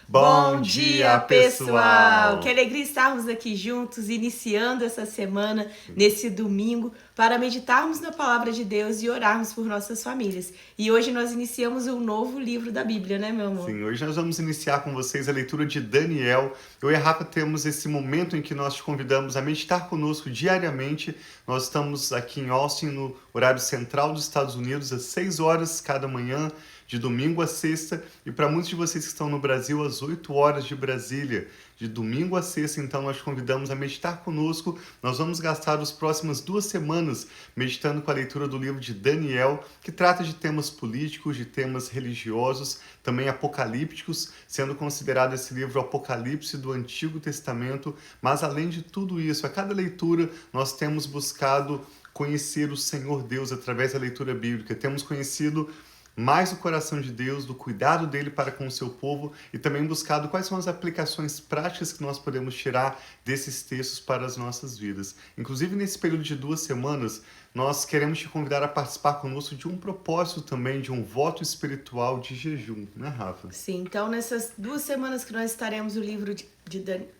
Bom dia, pessoal! Que alegria estarmos aqui juntos, iniciando essa semana, nesse domingo, para meditarmos na palavra de Deus e orarmos por nossas famílias. E hoje nós iniciamos um novo livro da Bíblia, né, meu amor? Sim, hoje nós vamos iniciar com vocês a leitura de Daniel. Eu e a Rafa temos esse momento em que nós te convidamos a meditar conosco diariamente. Nós estamos aqui em Austin, no horário central dos Estados Unidos, às 6 horas cada manhã, de domingo a sexta. E para muitos de vocês que estão no Brasil, às 8 horas de Brasília, de domingo a sexta. Então nós te convidamos a meditar conosco. Nós vamos gastar as próximas 2 semanas meditando com a leitura do livro de Daniel, que trata de temas políticos, de temas religiosos, também apocalípticos, sendo considerado esse livro o Apocalipse do Antigo Testamento. Mas além de tudo isso, a cada leitura nós temos buscado conhecer o Senhor Deus através da leitura bíblica. Temos conhecido mais o coração de Deus, do cuidado dele para com o seu povo e também buscado quais são as aplicações práticas que nós podemos tirar desses textos para as nossas vidas. Inclusive, nesse período de 2 semanas, nós queremos te convidar a participar conosco de um propósito também, de um voto espiritual de jejum, né, Rafa? Sim, então nessas 2 semanas que nós estaremos o livro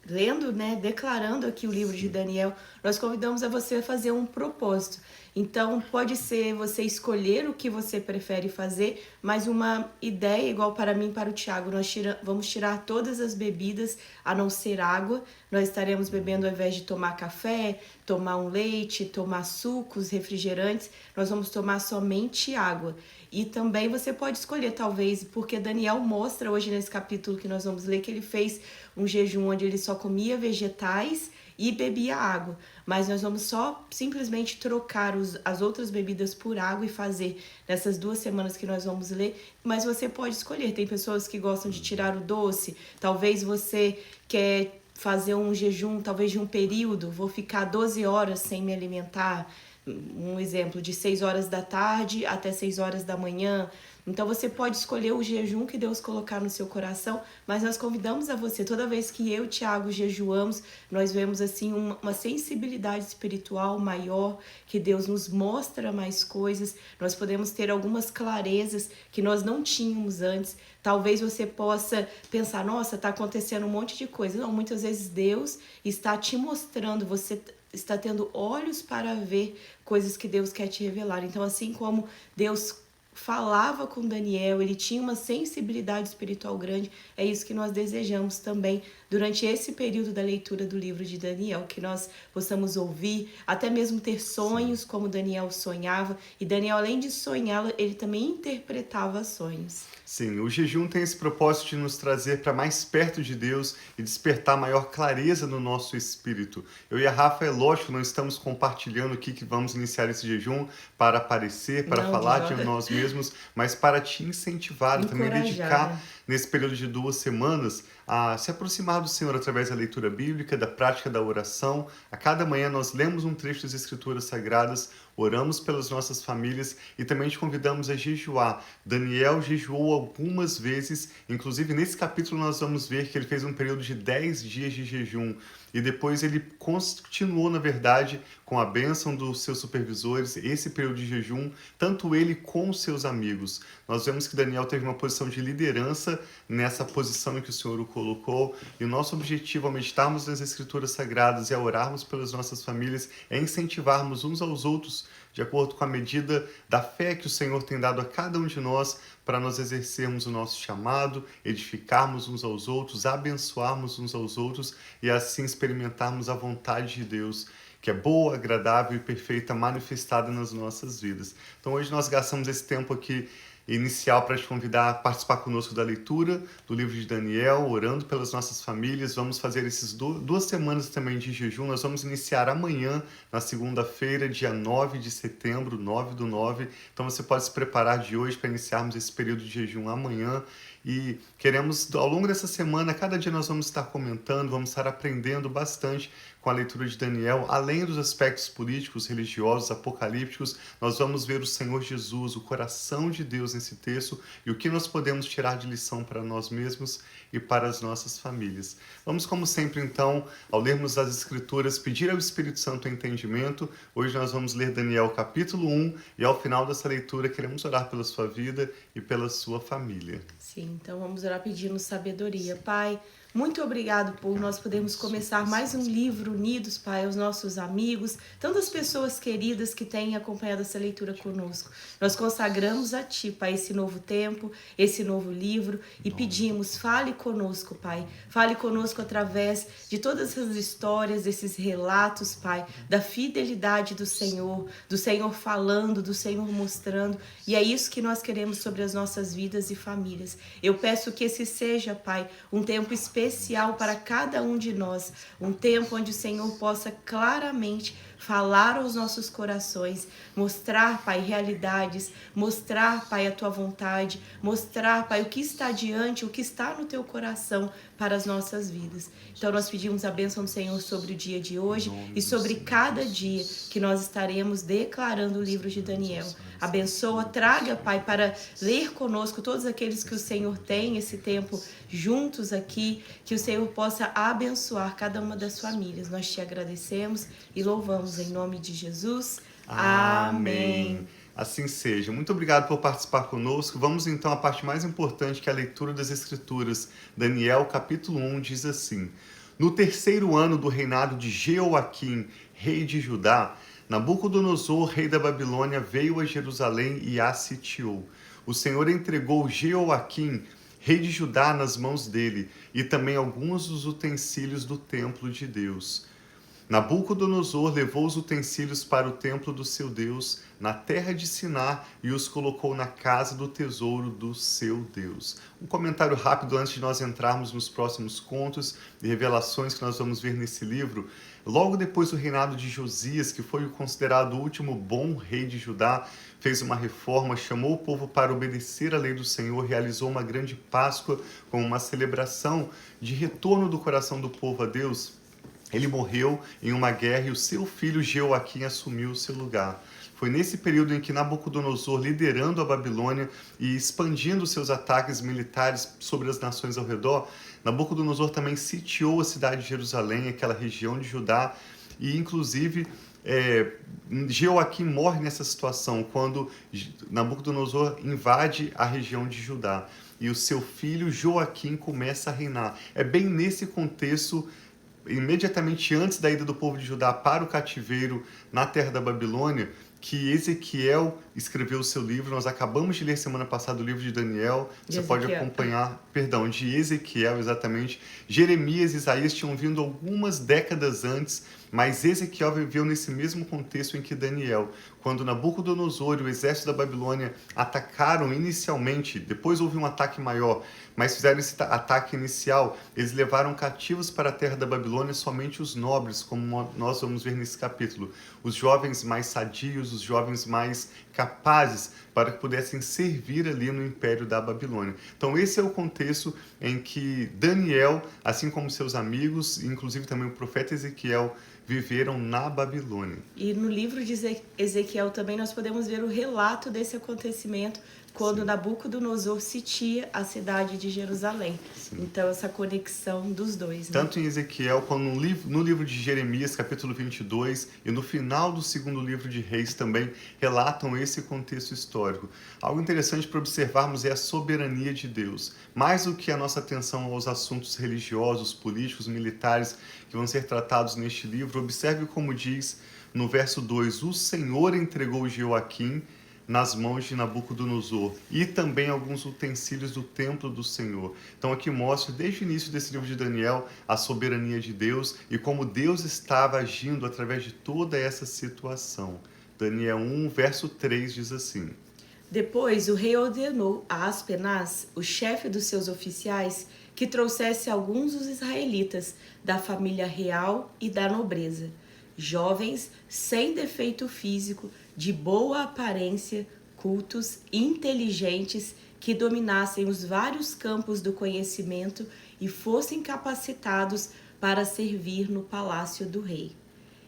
lendo, né, declarando aqui o livro de Daniel, nós convidamos a você a fazer um propósito. Então pode ser você escolher o que você prefere fazer, mas uma ideia igual para mim e para o Thiago, nós vamos tirar todas as bebidas a não ser água. Nós estaremos bebendo ao invés de tomar café, tomar um leite, tomar sucos, refrigerantes, nós vamos tomar somente água. E também você pode escolher, talvez, porque Daniel mostra hoje nesse capítulo que nós vamos ler que ele fez um jejum onde ele só comia vegetais e bebia água. Mas nós vamos só simplesmente trocar as outras bebidas por água e fazer nessas 2 semanas que nós vamos ler. Mas você pode escolher. Tem pessoas que gostam de tirar o doce. Talvez você quer fazer um jejum, talvez de um período. Vou ficar 12 horas sem me alimentar. Um exemplo, de 6 horas da tarde até 6 horas da manhã. Então você pode escolher o jejum que Deus colocar no seu coração, mas nós convidamos a você, toda vez que eu e o Thiago jejuamos, nós vemos assim uma sensibilidade espiritual maior, que Deus nos mostra mais coisas, nós podemos ter algumas clarezas que nós não tínhamos antes. Talvez você possa pensar, nossa, está acontecendo um monte de coisa. Não, muitas vezes Deus está te mostrando, você está tendo olhos para ver coisas que Deus quer te revelar. Então, assim como Deus falava com Daniel, ele tinha uma sensibilidade espiritual grande, é isso que nós desejamos também durante esse período da leitura do livro de Daniel, que nós possamos ouvir, até mesmo ter sonhos como Daniel sonhava, e Daniel, além de sonhar, ele também interpretava sonhos. Sim, o jejum tem esse propósito de nos trazer para mais perto de Deus e despertar maior clareza no nosso espírito. Eu e a Rafa, é lógico, não estamos compartilhando aqui que vamos iniciar esse jejum para aparecer, para falar de nós mesmos, mas para te incentivar, também dedicar nesse período de 2 semanas a se aproximar do Senhor através da leitura bíblica, da prática da oração. A cada manhã nós lemos um trecho das Escrituras Sagradas, oramos pelas nossas famílias e também te convidamos a jejuar. Daniel jejuou algumas vezes, inclusive nesse capítulo nós vamos ver que ele fez um período de 10 dias de jejum e depois ele continuou, na verdade, com a bênção dos seus supervisores, esse período de jejum, tanto ele como os seus amigos. Nós vemos que Daniel teve uma posição de liderança nessa posição em que o Senhor o colocou, e o nosso objetivo ao meditarmos nas Escrituras Sagradas e a orarmos pelas nossas famílias é incentivarmos uns aos outros de acordo com a medida da fé que o Senhor tem dado a cada um de nós para nós exercermos o nosso chamado, edificarmos uns aos outros, abençoarmos uns aos outros e assim experimentarmos a vontade de Deus, que é boa, agradável e perfeita, manifestada nas nossas vidas. Então hoje nós gastamos esse tempo aqui inicial para te convidar a participar conosco da leitura do livro de Daniel, orando pelas nossas famílias. Vamos fazer esses 2 semanas também de jejum. Nós vamos iniciar amanhã, na segunda-feira, dia 9 de setembro, 9/9. Então você pode se preparar de hoje para iniciarmos esse período de jejum amanhã. E queremos, ao longo dessa semana, cada dia nós vamos estar comentando, vamos estar aprendendo bastante com a leitura de Daniel. Além dos aspectos políticos, religiosos, apocalípticos, nós vamos ver o Senhor Jesus, o coração de Deus nesse texto e o que nós podemos tirar de lição para nós mesmos e para as nossas famílias. Vamos, como sempre, então, ao lermos as Escrituras, pedir ao Espírito Santo entendimento. Hoje nós vamos ler Daniel capítulo 1 e ao final dessa leitura queremos orar pela sua vida e pela sua família. Sim, então vamos orar pedindo sabedoria. Pai, muito obrigado por nós podermos começar mais um livro unidos, Pai, aos nossos amigos, tantas pessoas queridas que têm acompanhado essa leitura conosco. Nós consagramos a Ti, Pai, esse novo tempo, esse novo livro e pedimos, fale conosco, Pai. Fale conosco através de todas essas histórias, desses relatos, Pai, da fidelidade do Senhor falando, do Senhor mostrando. E é isso que nós queremos sobre as nossas vidas e famílias. Eu peço que esse seja, Pai, um tempo especial para cada um de nós, um tempo onde o Senhor possa claramente falar aos nossos corações, mostrar, Pai, realidades, mostrar, Pai, a Tua vontade, mostrar, Pai, o que está diante, o que está no Teu coração para as nossas vidas. Então nós pedimos a bênção do Senhor sobre o dia de hoje e sobre cada dia que nós estaremos declarando o livro de Daniel. Abençoa, traga, Pai, para ler conosco todos aqueles que o Senhor tem esse tempo juntos aqui, que o Senhor possa abençoar cada uma das famílias. Nós te agradecemos e louvamos em nome de Jesus. Amém. Assim seja. Muito obrigado por participar conosco. Vamos então à parte mais importante, que é a leitura das Escrituras. Daniel, capítulo 1, diz assim: No terceiro ano do reinado de Jeoaquim, rei de Judá, Nabucodonosor, rei da Babilônia, veio a Jerusalém e a sitiou. O Senhor entregou Jeoaquim, rei de Judá, nas mãos dele, e também alguns dos utensílios do templo de Deus. Nabucodonosor levou os utensílios para o templo do seu Deus, na terra de Siná, e os colocou na casa do tesouro do seu Deus. Um comentário rápido antes de nós entrarmos nos próximos contos e revelações que nós vamos ver nesse livro. Logo depois do reinado de Josias, que foi considerado o último bom rei de Judá, fez uma reforma, chamou o povo para obedecer à lei do Senhor, realizou uma grande Páscoa como uma celebração de retorno do coração do povo a Deus. Ele morreu em uma guerra e o seu filho Jeoaquim assumiu o seu lugar. Foi nesse período em que Nabucodonosor, liderando a Babilônia e expandindo seus ataques militares sobre as nações ao redor, Nabucodonosor também sitiou a cidade de Jerusalém, aquela região de Judá, e inclusive Jeoaquim morre nessa situação, quando Nabucodonosor invade a região de Judá e o seu filho Joaquim começa a reinar. É bem nesse contexto, imediatamente antes da ida do povo de Judá para o cativeiro na terra da Babilônia, que Ezequiel escreveu o seu livro. Nós acabamos de ler semana passada o livro de Daniel. Você pode acompanhar, de Ezequiel, exatamente. Jeremias e Isaías tinham vindo algumas décadas antes, mas Ezequiel viveu nesse mesmo contexto em que Daniel. Quando Nabucodonosor e o exército da Babilônia atacaram inicialmente, depois houve um ataque maior, mas fizeram esse ataque inicial, eles levaram cativos para a terra da Babilônia somente os nobres, como nós vamos ver nesse capítulo. Os jovens mais sadios, os jovens mais capazes, para que pudessem servir ali no império da Babilônia. Então esse é o contexto em que Daniel, assim como seus amigos, inclusive também o profeta Ezequiel, viveram na Babilônia. E no livro de Ezequiel também nós podemos ver o relato desse acontecimento quando Nabucodonosor sitia a cidade de Jerusalém. Sim. Então, essa conexão dos dois. Né? Tanto em Ezequiel quanto no livro de Jeremias, capítulo 22, e no final do segundo livro de Reis também relatam esse contexto histórico. Algo interessante para observarmos é a soberania de Deus. Mais do que a nossa atenção aos assuntos religiosos, políticos, militares que vão ser tratados neste livro, observe como diz no verso 2, o Senhor entregou Jeoaquim nas mãos de Nabucodonosor e também alguns utensílios do templo do Senhor. Então aqui mostra desde o início desse livro de Daniel a soberania de Deus e como Deus estava agindo através de toda essa situação. Daniel 1, verso 3 diz assim: Depois o rei ordenou a Aspenaz, o chefe dos seus oficiais, que trouxesse alguns dos israelitas da família real e da nobreza, jovens sem defeito físico, de boa aparência, cultos, inteligentes, que dominassem os vários campos do conhecimento e fossem capacitados para servir no palácio do rei.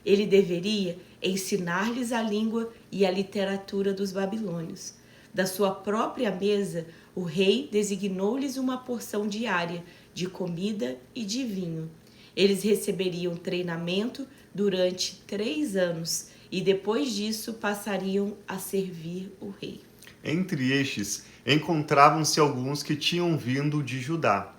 Ele deveria ensinar-lhes a língua e a literatura dos babilônios. Da sua própria mesa, o rei designou-lhes uma porção diária de comida e de vinho. Eles receberiam treinamento durante 3 anos e depois disso passariam a servir o rei. Entre estes, encontravam-se alguns que tinham vindo de Judá: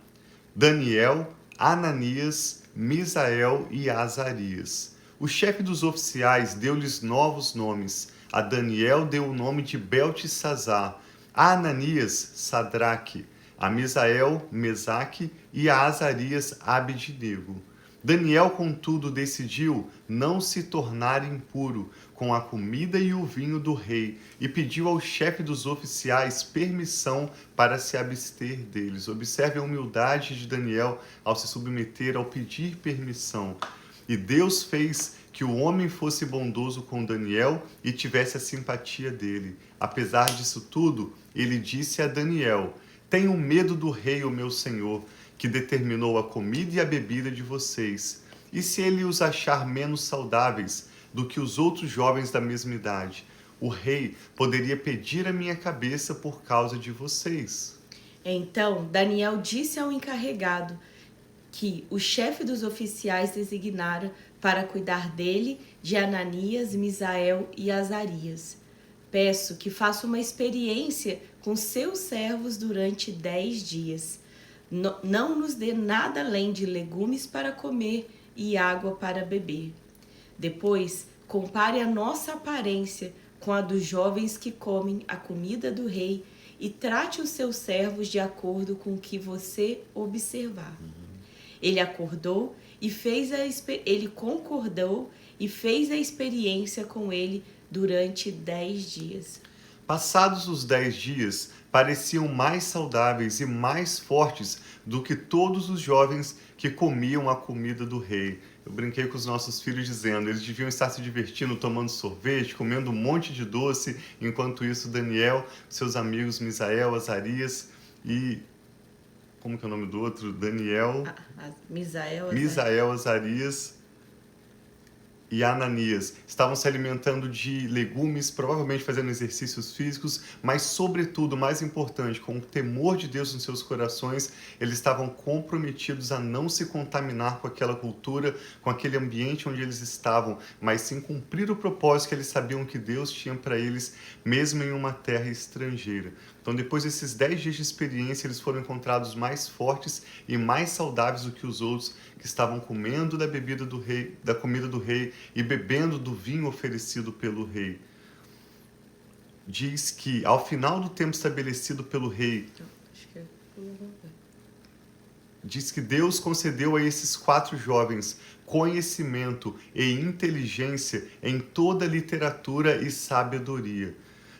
Daniel, Ananias, Misael e Azarias. O chefe dos oficiais deu-lhes novos nomes. A Daniel deu o nome de Beltesazar, a Ananias, Sadraque, a Misael, Mesaque e a Azarias, Abednego. Daniel, contudo, decidiu não se tornar impuro com a comida e o vinho do rei e pediu ao chefe dos oficiais permissão para se abster deles. Observe a humildade de Daniel ao se submeter, ao pedir permissão. E Deus fez que o homem fosse bondoso com Daniel e tivesse a simpatia dele. Apesar disso tudo, ele disse a Daniel: tenho medo do rei, o meu senhor, que determinou a comida e a bebida de vocês. E se ele os achar menos saudáveis do que os outros jovens da mesma idade, o rei poderia pedir a minha cabeça por causa de vocês. Então Daniel disse ao encarregado que o chefe dos oficiais designara para cuidar dele, de Ananias, Misael e Azarias: peço que faça uma experiência com seus servos durante 10 dias. Não nos dê nada além de legumes para comer e água para beber. Depois, compare a nossa aparência com a dos jovens que comem a comida do rei e trate os seus servos de acordo com o que você observar. Ele concordou e fez a experiência com ele durante 10 dias. Passados os 10 dias, pareciam mais saudáveis e mais fortes do que todos os jovens que comiam a comida do rei. Eu brinquei com os nossos filhos dizendo, eles deviam estar se divertindo, tomando sorvete, comendo um monte de doce, enquanto isso Daniel, seus amigos Misael, Azarias e... como que é o nome do outro? Daniel... Misael, Azarias e Ananias estavam se alimentando de legumes, provavelmente fazendo exercícios físicos, mas sobretudo, mais importante, com o temor de Deus nos seus corações, eles estavam comprometidos a não se contaminar com aquela cultura, com aquele ambiente onde eles estavam, mas sim cumprir o propósito que eles sabiam que Deus tinha para eles, mesmo em uma terra estrangeira. Então, depois desses 10 dias de experiência, eles foram encontrados mais fortes e mais saudáveis do que os outros que estavam comendo da bebida do rei, da comida do rei e bebendo do vinho oferecido pelo rei. Diz que, ao final do tempo estabelecido pelo rei, diz que Deus concedeu a esses 4 jovens conhecimento e inteligência em toda literatura e sabedoria.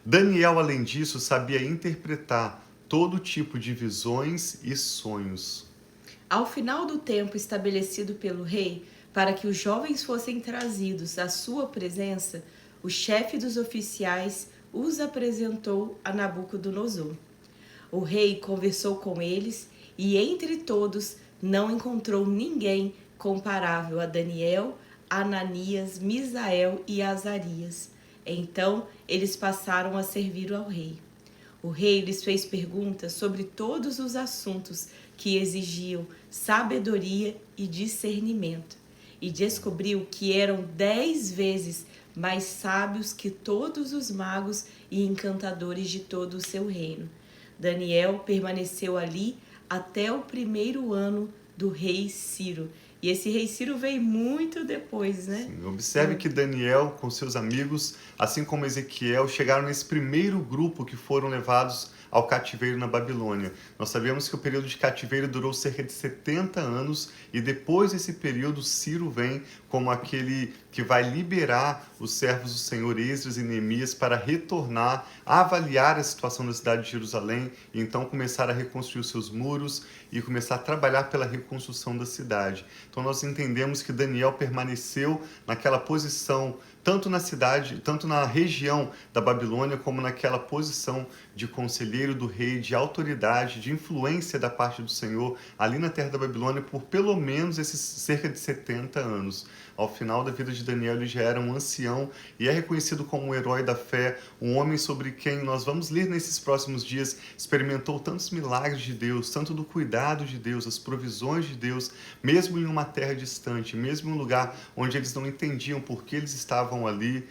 Daniel, além disso, sabia interpretar todo tipo de visões e sonhos. Ao final do tempo estabelecido pelo rei, para que os jovens fossem trazidos à sua presença, o chefe dos oficiais os apresentou a Nabucodonosor. O rei conversou com eles e entre todos não encontrou ninguém comparável a Daniel, Ananias, Misael e Azarias. Então eles passaram a servir ao rei. O rei lhes fez perguntas sobre todos os assuntos que exigiam sabedoria e discernimento, e descobriu que eram 10 vezes mais sábios que todos os magos e encantadores de todo o seu reino. Daniel permaneceu ali até o 1º ano do rei Ciro. E esse rei Ciro veio muito depois, né? Sim, observe que Daniel, com seus amigos, assim como Ezequiel, chegaram nesse primeiro grupo que foram levados ao cativeiro na Babilônia. Nós sabemos que o período de cativeiro durou cerca de 70 anos e depois desse período Ciro vem como aquele que vai liberar os servos do Senhor Esdras e Neemias para retornar, avaliar a situação da cidade de Jerusalém e então começar a reconstruir os seus muros e começar a trabalhar pela reconstrução da cidade. Então nós entendemos que Daniel permaneceu naquela posição, tanto na cidade, tanto na região da Babilônia, como naquela posição de conselheiro do rei, de autoridade, de influência da parte do Senhor, ali na terra da Babilônia, por pelo menos esses cerca de 70 anos. Ao final da vida de Daniel, ele já era um ancião e é reconhecido como um herói da fé, um homem sobre quem nós vamos ler nesses próximos dias, experimentou tantos milagres de Deus, tanto do cuidado de Deus, as provisões de Deus, mesmo em uma terra distante, mesmo em um lugar onde eles não entendiam por que eles estavam ali,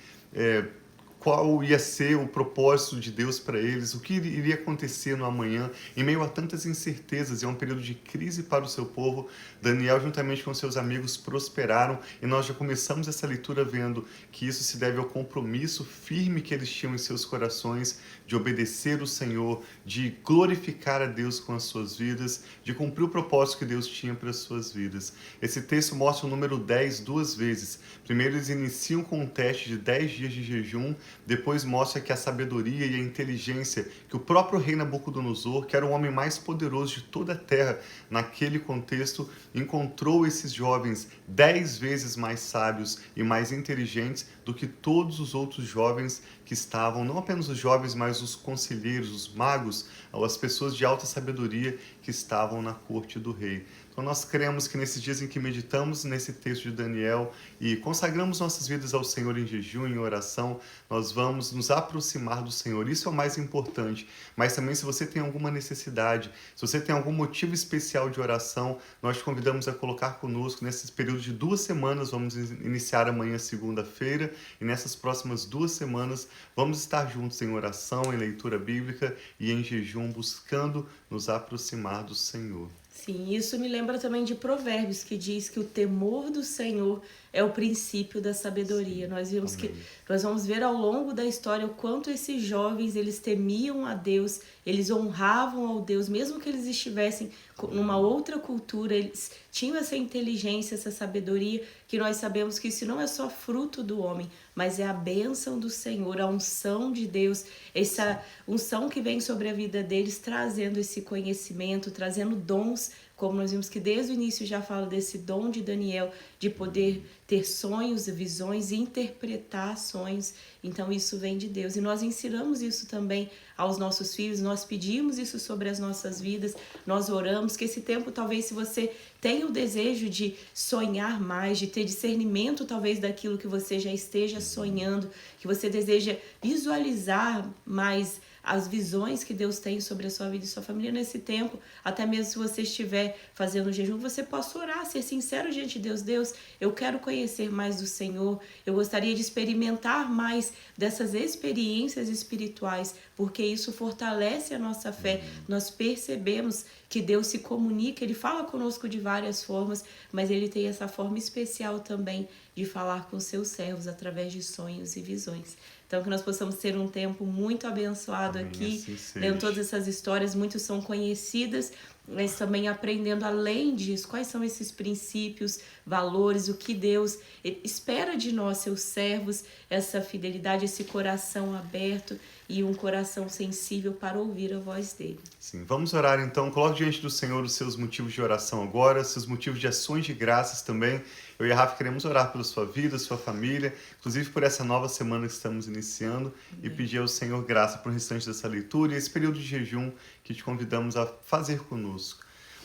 qual ia ser o propósito de Deus para eles, o que iria acontecer no amanhã, em meio a tantas incertezas, e é um período de crise para o seu povo. Daniel, juntamente com seus amigos, prosperaram, e nós já começamos essa leitura vendo que isso se deve ao compromisso firme que eles tinham em seus corações de obedecer o Senhor, de glorificar a Deus com as suas vidas, de cumprir o propósito que Deus tinha para as suas vidas. Esse texto mostra o número 10 duas vezes. Primeiro eles iniciam com um teste de 10 dias de jejum, depois mostra que a sabedoria e a inteligência que o próprio rei Nabucodonosor, que era o homem mais poderoso de toda a terra naquele contexto, encontrou esses jovens 10 vezes mais sábios e mais inteligentes do que todos os outros jovens que estavam, não apenas os jovens, mas os conselheiros, os magos, as pessoas de alta sabedoria que estavam na corte do rei. Então nós cremos que nesses dias em que meditamos nesse texto de Daniel e consagramos nossas vidas ao Senhor em jejum, em oração, nós vamos nos aproximar do Senhor. Isso é o mais importante. Mas também, se você tem alguma necessidade, se você tem algum motivo especial de oração, nós te convidamos a colocar conosco nesse período de 2 semanas. Vamos iniciar amanhã, segunda-feira, e nessas próximas 2 semanas vamos estar juntos em oração, em leitura bíblica e em jejum, buscando nos aproximar do Senhor. Sim, isso me lembra também de Provérbios, que diz que o temor do Senhor é o princípio da sabedoria. Nós vamos ver ao longo da história o quanto esses jovens, eles temiam a Deus, eles honravam ao Deus, mesmo que eles estivessem numa outra cultura, eles tinham essa inteligência, essa sabedoria, que nós sabemos que isso não é só fruto do homem, mas é a bênção do Senhor, a unção de Deus, essa unção que vem sobre a vida deles, trazendo esse conhecimento, trazendo dons, como nós vimos que desde o início já fala desse dom de Daniel, de poder ter sonhos, visões e interpretar sonhos. Então isso vem de Deus. E nós ensinamos isso também aos nossos filhos, nós pedimos isso sobre as nossas vidas, nós oramos que esse tempo, talvez, se você tem o desejo de sonhar mais, de ter discernimento talvez daquilo que você já esteja sonhando, que você deseja visualizar mais as visões que Deus tem sobre a sua vida e sua família nesse tempo, até mesmo se você estiver fazendo jejum, você possa orar, ser sincero diante de Deus. Deus, eu quero conhecer mais do Senhor, eu gostaria de experimentar mais dessas experiências espirituais, porque isso fortalece a nossa fé. Nós percebemos que Deus se comunica, Ele fala conosco de várias formas, mas Ele tem essa forma especial também de falar com seus servos através de sonhos e visões. Então, que nós possamos ter um tempo muito abençoado aqui, assim lendo todas essas histórias, muitas são conhecidas, mas também aprendendo além disso, quais são esses princípios, valores, o que Deus espera de nós, seus servos, essa fidelidade, esse coração aberto e um coração sensível para ouvir a voz dele. Sim, vamos orar então. Coloque diante do Senhor os seus motivos de oração agora, seus motivos de ações de graças também. Eu e a Rafa queremos orar pela sua vida, sua família, inclusive por essa nova semana que estamos iniciando. Amém. E pedir ao Senhor graça para o restante dessa leitura e esse período de jejum que te convidamos a fazer conosco.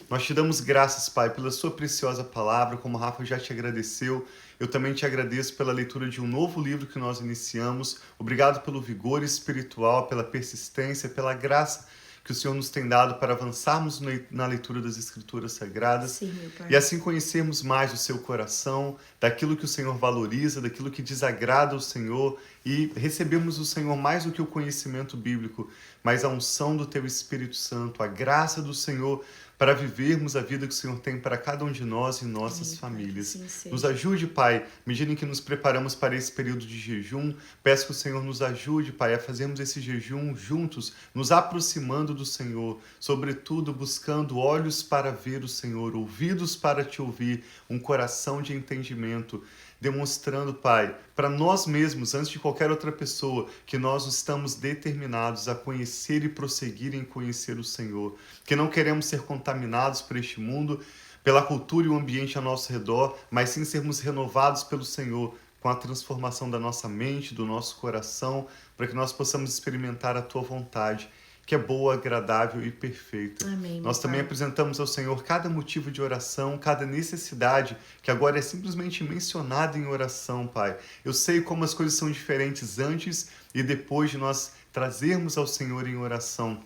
Nós te damos graças, Pai, pela sua preciosa palavra, como a Rafa já te agradeceu. Eu também te agradeço pela leitura de um novo livro que nós iniciamos. Obrigado pelo vigor espiritual, pela persistência, pela graça que o Senhor nos tem dado para avançarmos na leitura das Escrituras Sagradas. Sim, meu Pai. E assim conhecermos mais o seu coração, daquilo que o Senhor valoriza, daquilo que desagrada o Senhor, e recebemos do Senhor mais do que o conhecimento bíblico, mas a unção do Teu Espírito Santo, a graça do Senhor para vivermos a vida que o Senhor tem para cada um de nós e nossas famílias. Nos ajude, Pai, à medida em que nos preparamos para esse período de jejum. Peço que o Senhor nos ajude, Pai, a fazermos esse jejum juntos, nos aproximando do Senhor, sobretudo buscando olhos para ver o Senhor, ouvidos para te ouvir, um coração de entendimento, demonstrando, Pai, para nós mesmos, antes de qualquer outra pessoa, que nós estamos determinados a conhecer e prosseguir em conhecer o Senhor, que não queremos ser contaminados por este mundo, pela cultura e o ambiente ao nosso redor, mas sim sermos renovados pelo Senhor, com a transformação da nossa mente, do nosso coração, para que nós possamos experimentar a Tua vontade, que é boa, agradável e perfeita. Amém, nós também apresentamos ao Senhor cada motivo de oração, cada necessidade, que agora é simplesmente mencionada em oração, Pai. Eu sei como as coisas são diferentes antes e depois de nós trazermos ao Senhor em oração.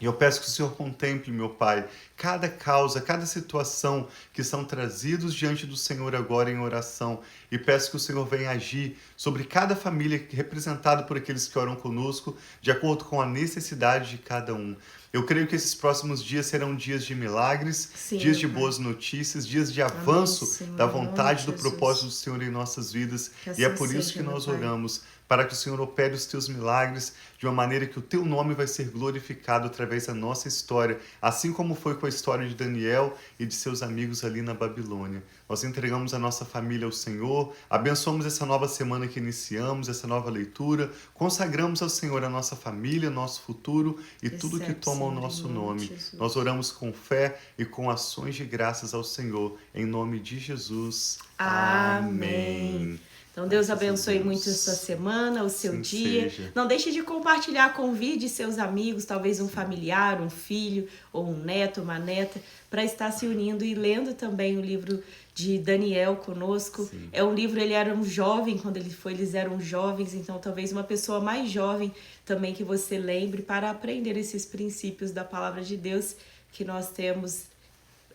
E eu peço que o Senhor contemple, meu Pai, cada causa, cada situação que são trazidos diante do Senhor agora em oração. E peço que o Senhor venha agir sobre cada família representada por aqueles que oram conosco, de acordo com a necessidade de cada um. Eu creio que esses próximos dias serão dias de milagres, Sim, dias de meu Pai. boas notícias, dias de Amém, avanço Senhor, da em nome vontade, de do Jesus. propósito do Senhor em nossas vidas. Que E é assim por isso seja, que meu nós Pai. oramos, para que o Senhor opere os teus milagres de uma maneira que o teu nome vai ser glorificado através da nossa história, assim como foi com a história de Daniel e de seus amigos ali na Babilônia. Nós entregamos a nossa família ao Senhor, abençoamos essa nova semana que iniciamos, essa nova leitura, consagramos ao Senhor a nossa família, nosso futuro e tudo que Recebe, toma o Senhor, em nosso nome de nome. Jesus. Nós oramos com fé e com ações de graças ao Senhor, em nome de Jesus. Amém. Então, Deus Graças a abençoe Deus. muito a sua semana, o seu Assim dia. seja. Não deixe de compartilhar, convide seus amigos, talvez um familiar, um filho ou um neto, uma neta, para estar se unindo e lendo também o livro de Daniel conosco. Sim. É um livro, ele era um jovem quando ele foi, eles eram jovens, então talvez uma pessoa mais jovem também que você lembre para aprender esses princípios da palavra de Deus que nós temos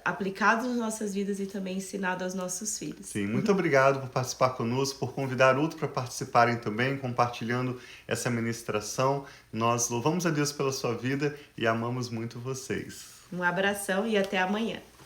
aplicado nas nossas vidas e também ensinado aos nossos filhos. Sim, muito obrigado por participar conosco, por convidar outros para participarem também, compartilhando essa ministração. Nós louvamos a Deus pela sua vida e amamos muito vocês. Um abração e até amanhã.